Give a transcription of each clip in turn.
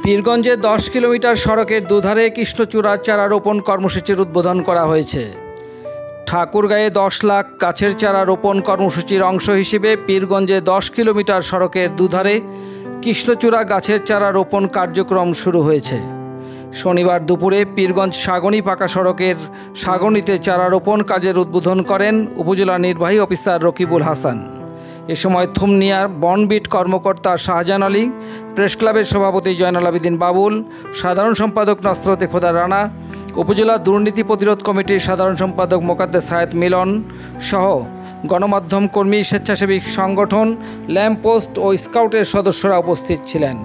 পীরগঞ্জে 10 kilometre সড়কের দুধারে কৃষ্ণচূড়ার চারা রোপণ কর্মসূচির উদ্বোধন করা হয়েছে। ঠাকুরগাঁয়ে 10 লাখ গাছের চারা রোপণ কর্মসূচির অংশ হিসেবে পীরগঞ্জে 10 কিলোমিটার সড়কের দুধারে কৃষ্ণচূড়া গাছের চারা রোপণ কার্যক্রম শুরু হয়েছে। শনিবার দুপুরে পীরগঞ্জ সাগনি পাকা সড়কের সাগনিতে চারা রোপণ কাজের উদ্বোধন করেন উপজেলা নির্বাহী অফিসার রকিবুল হাসান। এ সময় থুমনিয়ার বনবিট কর্মকর্তা শাহজাহান আলী, প্রেস ক্লাবের সভাপতি জয়নাল আবেদিন বাবুল, সাধারণ সম্পাদক নসরতে খোদা রানা, উপজেলা দুর্নীতি প্রতিরোধ কমিটির সাধারণ সম্পাদক মোকাদ্দেস হায়াত মিলন সহ গণমাধ্যম কর্মী, স্বেচ্ছাসেবী সংগঠন, ল্যাম্পপোস্ট ও স্কাউটের সদস্যরা উপস্থিত ছিলেন।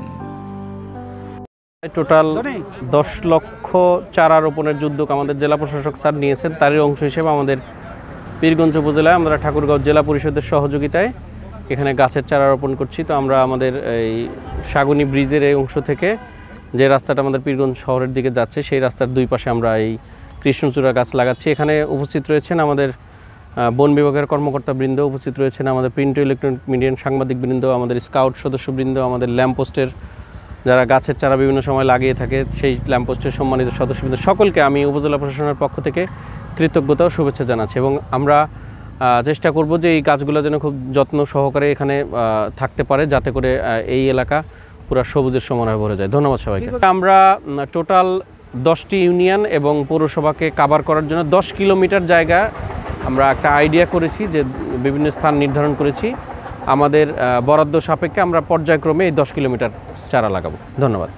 টোটাল 10 লক্ষ চারা রোপণের উদ্যোগ আমাদের জেলা প্রশাসক স্যার নিয়েছেন। তারই অংশ হিসেবে আমাদের পীরগঞ্জ উপজেলায় আমরা ঠাকুরগাঁও জেলা পরিষদের সহযোগিতায় এখানে গাছের চারা রোপণ করছি। তো আমরা আমাদের এই সাগনি ব্রিজের এই অংশ থেকে যে রাস্তাটা আমাদের পীরগঞ্জ শহরের দিকে যাচ্ছে, সেই রাস্তার দুই পাশে আমরা এই কৃষ্ণচূড়া গাছ লাগাচ্ছি। এখানে উপস্থিত রয়েছেন আমাদের বন বিভাগের কর্মকর্তাবৃন্দ, উপস্থিত রয়েছেন আমাদের প্রিন্ট ইলেকট্রনিক মিডিয়ার সাংবাদিকবৃন্দ, আমাদের স্কাউট সদস্যবৃন্দ, আমাদের ল্যাম্পপোস্টের যারা গাছের চারা বিভিন্ন সময় লাগিয়ে থাকে সেই ল্যাম্পপোস্টের সম্মানিত সদস্যবৃন্দ, সকলকে আমি উপজেলা প্রশাসনের পক্ষ থেকে কৃতজ্ঞতা ও শুভেচ্ছা জানাচ্ছি। এবং আমরা চেষ্টা করব যে এই গাছগুলো যেন খুব যত্ন সহকারে এখানে থাকতে পারে, যাতে করে এই এলাকা পুরো সবুজের সমারোহে ভরে যায়। ধন্যবাদ সবাইকে। আমরা টোটাল 10টি ইউনিয়ন এবং পৌরসভাকে কাভার করার জন্য 10 কিলোমিটার জায়গা আমরা একটা আইডিয়া করেছি, যে বিভিন্ন স্থান নির্ধারণ করেছি। আমাদের বরাদ্দ সাপেক্ষে আমরা পর্যায়ক্রমে এই 10 কিলোমিটার চারা লাগাবো। ধন্যবাদ।